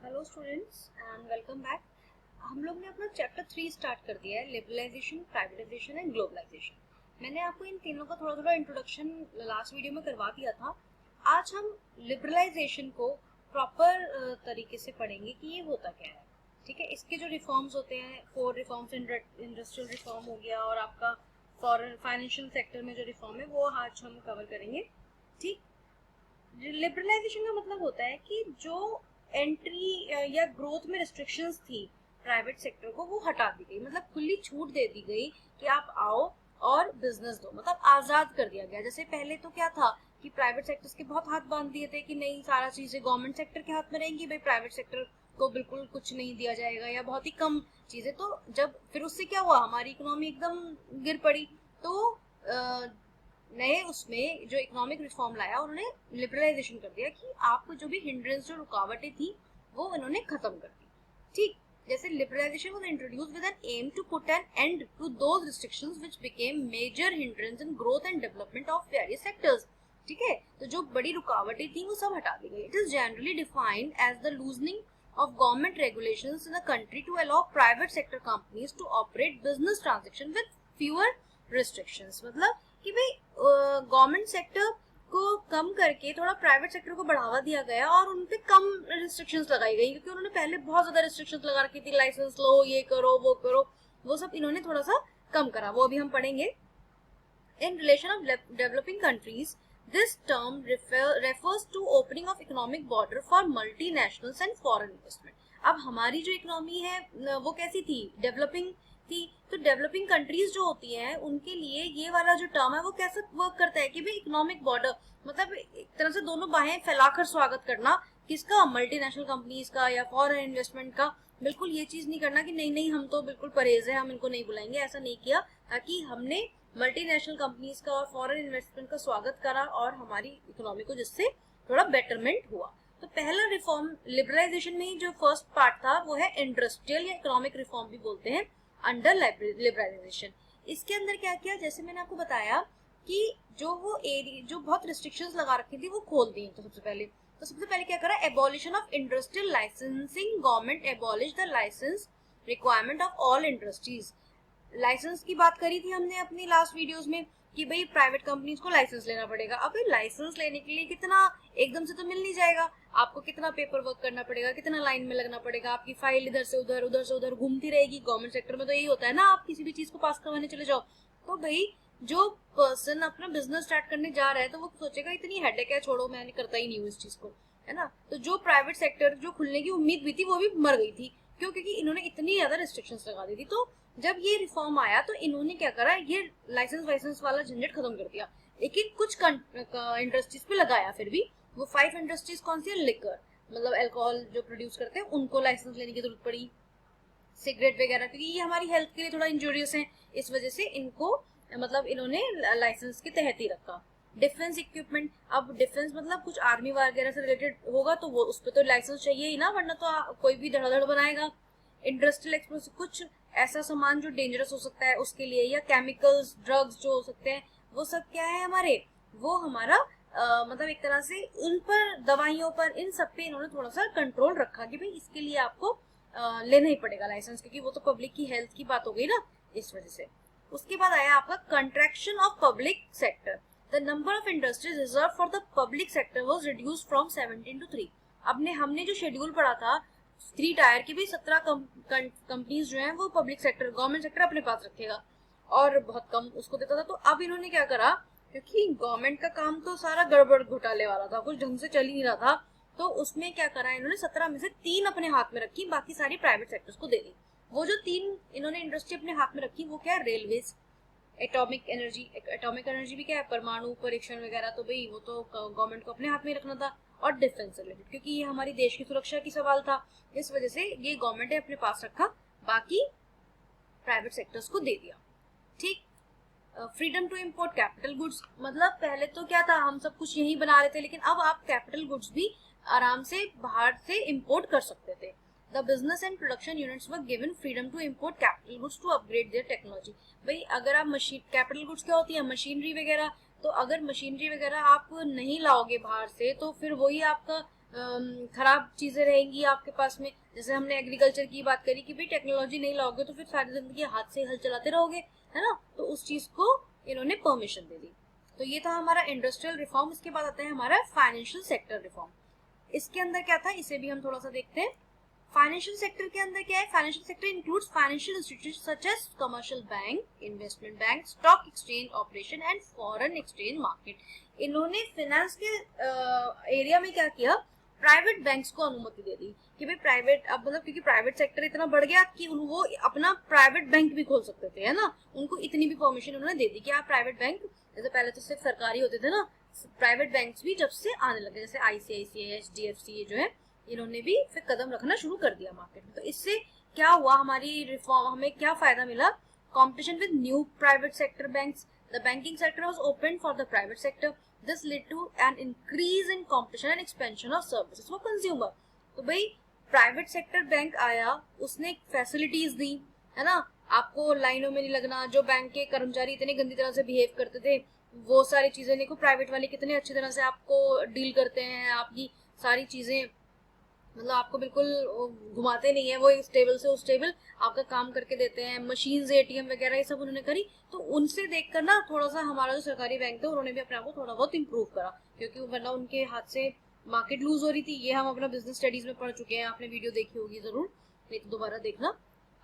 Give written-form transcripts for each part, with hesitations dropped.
Hello students and welcome back. हम लोग ने अपना चैप्टर 3 स्टार्ट कर दिया है, लिबरलाइजेशन, प्राइवेटाइजेशन एंड ग्लोबलाइजेशन। मैंने आपको इन तीनों का थोड़ा थोड़ा इंट्रोडक्शन लास्ट वीडियो में करवा दिया था। आज हम लिबरलाइजेशन को प्रॉपर तरीके से पढ़ेंगे कि ये होता क्या है। ठीक है, इसके जो रिफॉर्म्स होते हैं, 4 रिफॉर्म्स, इंडस्ट्रियल रिफॉर्म हो गया और आपका फॉरेन फाइनेंशियल सेक्टर में जो रिफॉर्म है वो आज हम कवर करेंगे। ठीक, लिबरलाइजेशन का मतलब होता है कि जो एंट्री या ग्रोथ में रिस्ट्रिक्शंस थी प्राइवेट सेक्टर को, वो हटा दी गई। मतलब खुली छूट दे दी गई कि आप आओ और बिजनेस दो, मतलब आजाद कर दिया गया। जैसे पहले तो क्या था कि प्राइवेट सेक्टर्स के बहुत हाथ बांध दिए थे कि नहीं, सारा चीजें गवर्नमेंट सेक्टर के हाथ में रहेंगी, भाई प्राइवेट सेक्टर को बिल्कुल कुछ नहीं दिया जाएगा या बहुत ही कम चीजें। तो जब फिर उससे क्या हुआ, हमारी इकोनॉमी एकदम गिर पड़ी। तो नए उसमें जो इकोनॉमिक रिफॉर्म लाया, उन्होंने लिबरलाइजेशन कर दिया कि आपको जो भी हिंड्रेंस, जो रुकावटें थी, वो इन्होंने खत्म कर दी। ठीक, जैसे liberalisation was introduced with an aim to put an end to those restrictions which became major hindrance in growth and development of various sectors. ठीक है, तो जो बड़ी रुकावटें थी वो सब हटा दी गई। It is generally defined as the loosening of government regulations in a country to allow private sector companies to operate business transaction with fewer restrictions। मतलब कि भाई गवर्नमेंट सेक्टर को कम करके थोड़ा प्राइवेट सेक्टर को बढ़ावा दिया गया और उन पे कम रिस्ट्रिक्शंस लगाई गई, क्योंकि उन्होंने पहले बहुत ज्यादा रिस्ट्रिक्शंस लगा रखी थी, लाइसेंस लो, ये करो, वो करो, वो सब इन्होंने थोड़ा सा कम करा। वो अभी हम पढ़ेंगे। In relation of developing countries, this term refers to opening of economic border for multinationals and foreign investment। अब हमारी जो इकोनॉमी है वो कैसी थी, डेवलपिंग थी। तो डेवलपिंग कंट्रीज जो होती हैं उनके लिए ये वाला जो टर्म है वो कैसे वर्क करता है कि भाई इकोनॉमिक बॉर्डर, मतलब एक तरह से दोनों बाहें फैलाकर स्वागत करना, किसका, मल्टीनेशनल कंपनीज का या फॉरेन इन्वेस्टमेंट का। बिल्कुल ये चीज नहीं करना कि नहीं नहीं हम तो बिल्कुल परहेज है, हम इनको नहीं बुलाएंगे, ऐसा नहीं किया। ताकि हमने मल्टीनेशनल कंपनीज का और फॉरेन इन्वेस्टमेंट का स्वागत करा और हमारी इकोनॉमी को जिससे थोड़ा बेटरमेंट हुआ। तो पहला रिफॉर्म लिबरलाइजेशन में ही जो फर्स्ट पार्ट था वो है इंडस्ट्रियल या इकोनॉमिक रिफॉर्म भी बोलते हैं, अंडर लिबरलाइजेशन। इसके अंदर क्या किया, जैसे मैंने आपको बताया कि जो वो एरिया जो बहुत रिस्ट्रिक्शंस लगा रखी थी वो खोल दी। तो सबसे पहले क्या करा, abolition of industrial licensing. Government abolish the licence requirement of all industries. Licence की बात करी थी हमने अपनी लास्ट वीडियोस में कि भाई प्राइवेट कंपनीज को लाइसेंस लेना पड़ेगा। अब लाइसेंस लेने के लिए कितना, एकदम से तो मिल नहीं जाएगा, आपको कितना पेपर वर्क करना पड़ेगा, कितना लाइन में लगना पड़ेगा, आपकी फाइल इधर से उधर घूमती रहेगी। गवर्नमेंट सेक्टर में तो यही होता है ना, आप किसी भी चीज को पास करवाने चले जाओ तो भाई जो पर्सन अपना बिजनेस स्टार्ट करने जा रहा है तो वो सोचेगा इतनी हेडेक है, छोड़ो मैं करता ही नहीं हूँ इस चीज को, है ना। तो जो प्राइवेट सेक्टर जो खुलने की उम्मीद भी थी वो भी मर गई थी। क्यों? क्योंकि इन्होंने इतनी ज्यादा रिस्ट्रिक्शंस लगा दी थी। तो जब ये रिफॉर्म आया तो इन्होंने क्या करा, ये लाइसेंस वाला झंझट खत्म कर दिया, लेकिन कुछ इंडस्ट्रीज पे लगाया फिर भी। वो 5 इंडस्ट्रीज कौन सी है, लिकर, मतलब अल्कोहल जो प्रोड्यूस करते हैं उनको लाइसेंस लेने की जरूरत पड़ी। सिगरेट वगैरह, क्योंकि ये हमारी हेल्थ के लिए थोड़ा इंजूरियस है, इस वजह से इनको मतलब इन्होंने लाइसेंस के तहत ही रखा। डिफेंस इक्विपमेंट, अब डिफेंस मतलब कुछ आर्मी वगैरह से रिलेटेड होगा तो वो उस पर तो लाइसेंस चाहिए ही ना, वरना तो कोई भी धड़ाधड़ बनाएगा। इंडस्ट्रियल एक्सप्लोसिव, कुछ ऐसा सामान जो डेंजरस हो सकता है उसके लिए, या केमिकल्स, ड्रग्स जो हो सकते हैं, वो सब क्या है हमारे, वो हमारा मतलब एक तरह से उन पर, दवाइयों पर, इन सब पे इन्होंने थोड़ा सा कंट्रोल रखा कि भाई इसके लिए आपको लेना ही पड़ेगा लाइसेंस, क्योंकि वो तो पब्लिक की हेल्थ की बात हो गई ना, इस वजह से। उसके बाद आया आपका contraction of public sector. The number of industries reserve for the public sector was reduced from 17 to 3। हमने जो शेड्यूल पढ़ा था 3 टायर की भी 17 कंपनीज जो हैं वो पब्लिक सेक्टर, गवर्नमेंट सेक्टर अपने पास रखेगा और बहुत कम उसको देता था। तो अब इन्होंने क्या करा, क्योंकि गवर्नमेंट का काम तो सारा गड़बड़ घोटाले वाला था, कुछ ढंग से चल ही नहीं रहा था, तो उसमें क्या करा इन्होंने, 17 में से 3 अपने हाथ में रखी, बाकी सारी प्राइवेट सेक्टर्स को दे दी। वो जो 3 इन्होंने इंडस्ट्री अपने हाथ में रखी वो क्या है, रेलवेज, एटॉमिक एनर्जी भी क्या है, परमाणु परीक्षण वगैरह, तो भाई वो तो गवर्नमेंट को अपने हाथ में रखना था। और डिफेंस रिलेटेड, क्योंकि ये हमारी देश की सुरक्षा की सवाल था, इस वजह से ये गवर्नमेंट ने अपने पास रखा, बाकी प्राइवेट सेक्टर्स को दे दिया। ठीक, freedom to import capital goods, मतलब पहले तो क्या था, हम सब कुछ यही बना रहे थे, लेकिन अब आप कैपिटल गुड्स भी आराम से बाहर से इम्पोर्ट कर सकते थे। The business and production units were given freedom to import capital goods to upgrade their technology. भाई अगर आप मशीन, कैपिटल गुड्स क्या होती है, मशीनरी वगैरह, तो अगर मशीनरी वगैरह आप नहीं लाओगे बाहर से तो फिर वही आपका खराब चीजें रहेंगी आपके पास में। जैसे हमने एग्रीकल्चर की बात करी कि भाई टेक्नोलॉजी नहीं लाओगे तो फिर सारी जिंदगी हाथ से हल चलाते रहोगे, है ना, तो उस चीज को इन्होंने परमिशन दे दी। तो ये था हमारा इंडस्ट्रियल रिफॉर्म। इसके बाद आता है हमारा फाइनेंशियल सेक्टर रिफॉर्म। इसके अंदर क्या था, इसे भी हम थोड़ा सा देखते हैं। फाइनेंशियल सेक्टर के अंदर क्या है, financial sector includes financial institutions such as commercial bank, investment bank, stock exchange operation and foreign exchange market. इन्होंने फाइनेंस के एरिया में क्या किया, प्राइवेट बैंक्स को अनुमति दे दी कि भाई प्राइवेट, अब मतलब क्योंकि प्राइवेट सेक्टर इतना बढ़ गया कि वो अपना प्राइवेट बैंक भी खोल सकते थे, है ना, उनको इतनी भी परमिशन उन्होंने दे दी कि आप प्राइवेट बैंक, जैसे पहले तो सिर्फ सरकारी होते थे ना, प्राइवेट बैंक्स भी जब से आने लगे, जैसे आईसीआईसीआई, एचडीएफसी, ये जो है इन्होंने भी फिर कदम रखना शुरू कर दिया मार्केट में। तो इससे क्या हुआ, हमारी रिफॉर्म, हमें क्या फायदा मिला, competition with new private sector banks, the banking sector was open for the private sector, this led to an increase in competition and expansion of services for consumer. तो भाई प्राइवेट सेक्टर बैंक आया, उसने facilities दी, है ना, आपको लाइनों में नहीं लगना, जो बैंक के कर्मचारी इतने गंदी तरह से बिहेव करते थे वो सारी चीजें, देखो प्राइवेट वाले कितने अच्छी तरह से आपको डील करते हैं, आपकी सारी चीजें मतलब आपको बिल्कुल घुमाते नहीं है, वो इस टेबल से उस टेबल आपका काम करके देते हैं, मशीन्स, एटीएम वगैरह ये सब उन्होंने करी। तो उनसे देखकर ना थोड़ा सा हमारा जो सरकारी बैंक थे उन्होंने भी अपने आप को थोड़ा बहुत इम्प्रूव करा, क्योंकि वरना उनके हाथ से मार्केट लूज हो रही थी। ये हम अपना बिजनेस स्टडीज में पढ़ चुके हैं, आपने वीडियो देखी होगी जरूर, नहीं तो दोबारा देखना।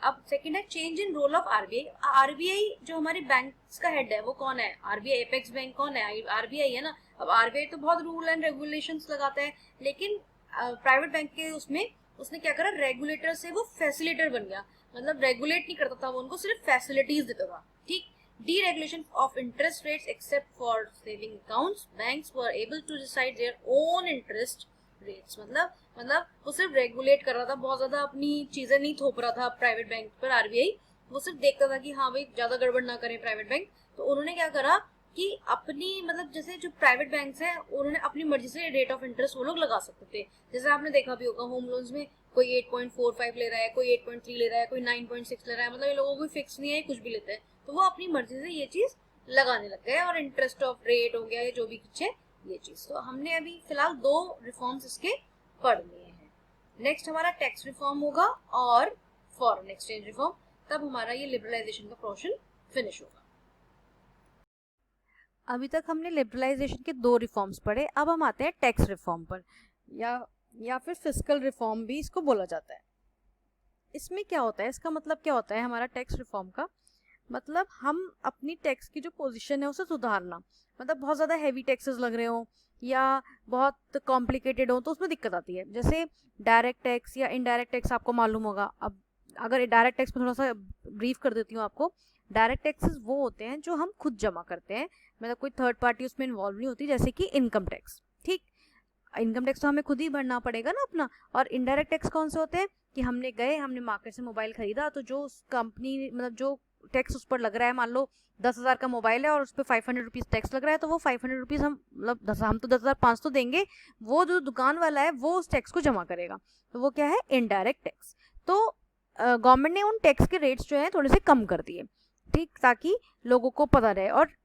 अब सेकंड है change in role of RBI. RBI जो हमारी बैंक्स का हेड है वो कौन है, आरबीआई, एपेक्स बैंक कौन है, आरबीआई है ना। अब आरबीआई तो बहुत रूल एंड रेगुलेशंस लगाता है, लेकिन प्राइवेट बैंक के उसमें उसने क्या करा, रेगुलेटर से वो फैसिलिटेटर बन गया, मतलब रेगुलेट नहीं करता था वो, उनको सिर्फ फैसिलिटीज देता था, ठीक। Deregulation of interest rates except for saving accounts, banks were able to decide their own interest rates. मतलब वो सिर्फ रेगुलेट कर रहा था, बहुत ज्यादा अपनी चीजें नहीं थोप रहा था प्राइवेट बैंक पर आरबीआई, वो सिर्फ देखता था कि हाँ भाई ज्यादा गड़बड़ ना करें प्राइवेट बैंक। तो उन्होंने क्या करा कि अपनी, मतलब जैसे जो प्राइवेट बैंक्स हैं उन्होंने अपनी मर्जी से रेट ऑफ इंटरेस्ट वो लोग लगा सकते थे। जैसे आपने देखा भी होगा होम लोन्स में कोई 8.45 ले रहा है, कोई 8.3 ले रहा है, कोई 9.6 ले रहा है, मतलब ये लोगों को फिक्स नहीं है, कुछ भी लेते हैं, तो वो अपनी मर्जी से ये चीज लगाने लग गए, और इंटरेस्ट ऑफ रेट हो गया, जो भी कुछ है ये चीज। तो हमने अभी फिलहाल 2 रिफॉर्म्स इसके पढ़ लिए हैं। नेक्स्ट हमारा टैक्स रिफॉर्म होगा और फॉरेन एक्सचेंज रिफॉर्म, तब हमारा ये लिबरलाइजेशन का पोर्शन फिनिश होगा। अभी तक हमने लिबरलाइजेशन के 2 रिफॉर्म्स पढ़े, अब हम आते हैं टैक्स रिफॉर्म पर, या फिर फिस्कल रिफॉर्म भी इसको बोला जाता है। इसमें क्या होता है, इसका मतलब क्या होता है हमारा टैक्स रिफॉर्म का, मतलब हम अपनी टैक्स की जो पोजीशन है उसे सुधारना, मतलब बहुत ज़्यादा हैवी टैक्सेस लग रहे हो या बहुत कॉम्प्लिकेटेड हो तो उसमें दिक्कत आती है। जैसे डायरेक्ट टैक्स या इनडायरेक्ट टैक्स आपको मालूम होगा। अब अगर डायरेक्ट टैक्स में थोड़ा सा ब्रीफ कर देती हूँ आपको, डायरेक्ट टैक्सेस वो होते हैं जो हम खुद जमा करते हैं, मतलब कोई थर्ड पार्टी उसमें इन्वॉल्व नहीं होती, जैसे कि इनकम टैक्स, ठीक। इनकम टैक्स तो हमें खुद ही भरना पड़ेगा ना अपना। और इनडायरेक्ट टैक्स कौन से होते हैं कि हमने मार्केट से मोबाइल खरीदा, तो जो कंपनी, मतलब जो टैक्स उस पर लग रहा है, मान लो 10,000 का मोबाइल है और उस पर 500 रुपीज़ टैक्स लग रहा है, तो वो 500 रुपीज़ हम मतलब हम तो 10,500 देंगे, वो जो दुकान वाला है वो उस टैक्स को जमा करेगा, तो वो क्या है, इनडायरेक्ट टैक्स। तो गवर्नमेंट ने उन टैक्स के रेट्स जो है थोड़े से कम कर दिए, ठीक, ताकि लोगों को पता रहे, और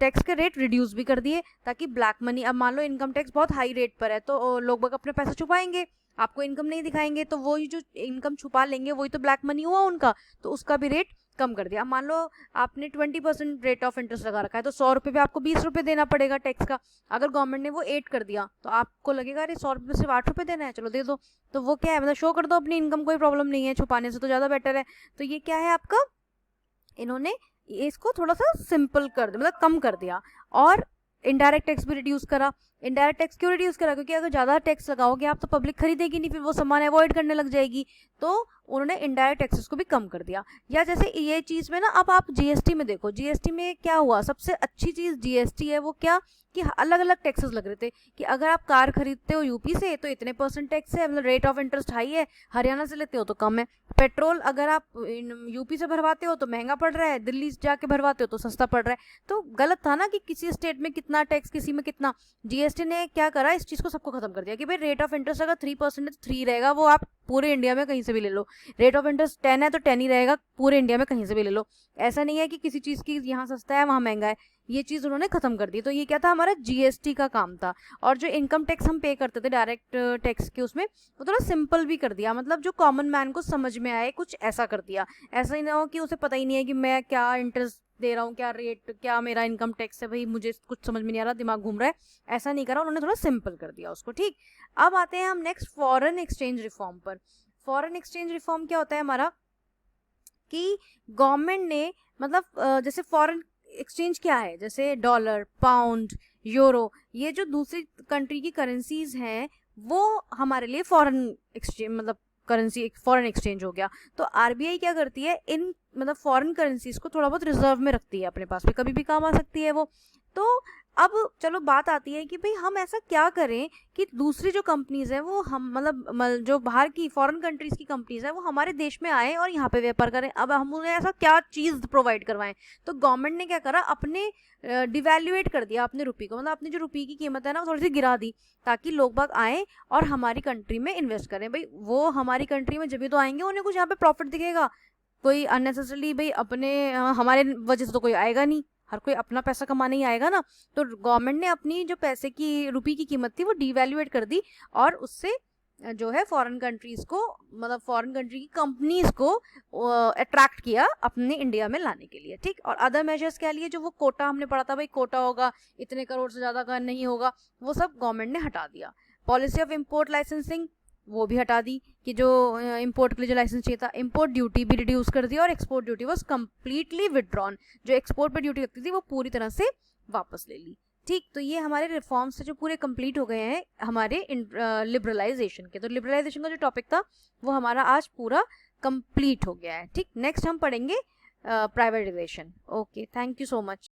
टैक्स के रेट रिड्यूस भी कर दिए ताकि ब्लैक मनी, अब मान लो इनकम टैक्स बहुत हाई रेट पर है तो लोग बाग अपने पैसे छुपाएंगे, आपको इनकम नहीं दिखाएंगे, तो वही जो इनकम छुपा लेंगे वही तो ब्लैक मनी हुआ उनका, तो उसका भी रेट कम कर दिया। मान लो आपने 20% रेट ऑफ इंटरेस्ट लगा रखा है, तो 100 रुपये पे आपको 20 रुपये देना पड़ेगा टैक्स का। अगर गवर्नमेंट ने वो 8 कर दिया तो आपको लगेगा अरे 100 रुपये सिर्फ 8 रुपये देना है, चलो दे दो। तो वो क्या है, मतलब शो कर दो अपनी इनकम, कोई प्रॉब्लम नहीं है, छुपाने से तो ज़्यादा बेटर है। तो ये क्या है आपका, इन्होंने इसको थोड़ा सा सिंपल कर दिया, मतलब कम कर दिया, और इनडायरेक्ट टैक्स भी रिड्यूस करा। इनडायरेक्ट टैक्स क्यों रिड्यूस करा, क्योंकि अगर ज़्यादा टैक्स लगाओगे आप तो पब्लिक खरीदेगी नहीं, फिर वो सामान अवॉइड करने लग जाएगी, तो उन्होंने इनडायरेक्ट टैक्सेस को भी कम कर दिया। या जैसे ये चीज़ में ना, अब आप जीएसटी में देखो, जीएसटी में क्या हुआ, सबसे अच्छी चीज़ जीएसटी है वो क्या, कि अलग अलग टैक्सेस लग रहे थे, कि अगर आप कार खरीदते हो यूपी से तो इतने % टैक्स है, मतलब रेट ऑफ इंटरेस्ट हाई है, हरियाणा से लेते हो तो कम है। पेट्रोल अगर आप यूपी से भरवाते हो तो महंगा पड़ रहा है, दिल्ली जाके भरवाते हो तो सस्ता पड़ रहा है। तो गलत था ना कि किसी स्टेट में कितना टैक्स, किसी में कितना। जीएसटी ने क्या करा, इस चीज़ को सबको खत्म कर दिया कि भाई रेट ऑफ इंटरेस्ट अगर 3% है तो 3 रहेगा, वो आप पूरे इंडिया में कहीं से भी ले लो, रेट ऑफ इंटरेस्ट 10 है तो 10 ही रहेगा, पूरे इंडिया में कहीं से भी ले लो। ऐसा नहीं है कि किसी चीज़ की यहाँ सस्ता है वहाँ महंगा है, ये चीज़ उन्होंने खत्म कर दी। तो ये क्या था, हमारा जीएसटी का काम था। और जो इनकम टैक्स हम पे करते थे डायरेक्ट टैक्स के उसमें, वो थोड़ा सिंपल भी कर दिया, मतलब जो कॉमन मैन को समझ में आए कुछ ऐसा कर दिया। ऐसा ही ना हो कि उसे पता ही नहीं है कि मैं क्या इंटरेस्ट दे रहा हूँ, क्या रेट, क्या मेरा इनकम टैक्स है, भाई मुझे कुछ समझ में नहीं आ रहा, दिमाग घूम रहा है, ऐसा नहीं करा उन्होंने, थोड़ा सिंपल कर दिया उसको। ठीक, अब आते हैं हम नेक्स्ट फॉरेन एक्सचेंज रिफॉर्म पर। फॉरेन एक्सचेंज रिफॉर्म क्या होता है हमारा, कि गवर्नमेंट ने मतलब जैसे फॉरेन एक्सचेंज क्या है, जैसे डॉलर, पाउंड, यूरो, ये जो दूसरी कंट्री की करेंसीज हैं वो हमारे लिए फॉरेन एक्सचेंज मतलब करेंसी, फॉरेन एक्सचेंज हो गया। तो आरबीआई क्या करती है, इन मतलब फॉरेन करेंसीज को थोड़ा बहुत रिजर्व में रखती है अपने पास में, कभी भी काम आ सकती है वो। तो अब चलो बात आती है कि भाई हम ऐसा क्या करें कि दूसरी जो कंपनीज हैं वो हम मतलब जो बाहर की फॉरेन कंट्रीज की कंपनीज हैं वो हमारे देश में आए और यहाँ पे व्यापार करें। अब हम उन्हें ऐसा क्या चीज़ प्रोवाइड करवाएं, तो गवर्नमेंट ने क्या करा, अपने डिवैल्यूएट कर दिया अपने रुपये को, मतलब अपनी जो रुपये की कीमत है ना वो थोड़ी सी गिरा दी, ताकि लोग बाग आए और हमारी कंट्री में इन्वेस्ट करें। भाई वो हमारी कंट्री में जब भी तो आएंगे, उन्हें कुछ यहाँ पे प्रॉफिट दिखेगा, कोई अननेसेसरली भाई अपने हमारे वजह से तो कोई आएगा नहीं, हर कोई अपना पैसा कमाने ही आएगा ना। तो गवर्नमेंट ने अपनी जो पैसे की रुपये की कीमत थी वो डिवैल्यूएट कर दी, और उससे जो है फॉरेन कंट्रीज को मतलब फॉरेन कंट्री की कंपनीज को अट्रैक्ट किया अपने इंडिया में लाने के लिए। ठीक, और अदर मेजर्स क्या लिए, जो वो कोटा हमने पढ़ा था, भाई कोटा होगा इतने करोड़ से ज़्यादा का नहीं होगा, वो सब गवर्नमेंट ने हटा दिया। पॉलिसी ऑफ इम्पोर्ट लाइसेंसिंग वो भी हटा दी, कि जो इंपोर्ट के लिए जो लाइसेंस चाहिए था, इंपोर्ट ड्यूटी भी रिड्यूस कर दिया, और export duty was completely withdrawn, जो एक्सपोर्ट पर ड्यूटी लगती थी वो पूरी तरह से वापस ले ली। ठीक, तो ये हमारे रिफॉर्म्स से जो पूरे कंप्लीट हो गए हैं हमारे लिबरलाइजेशन के। तो लिबरलाइजेशन का जो टॉपिक था वो हमारा आज पूरा कंप्लीट हो गया है। ठीक, नेक्स्ट हम पढ़ेंगे privatisation. Okay, thank you so much.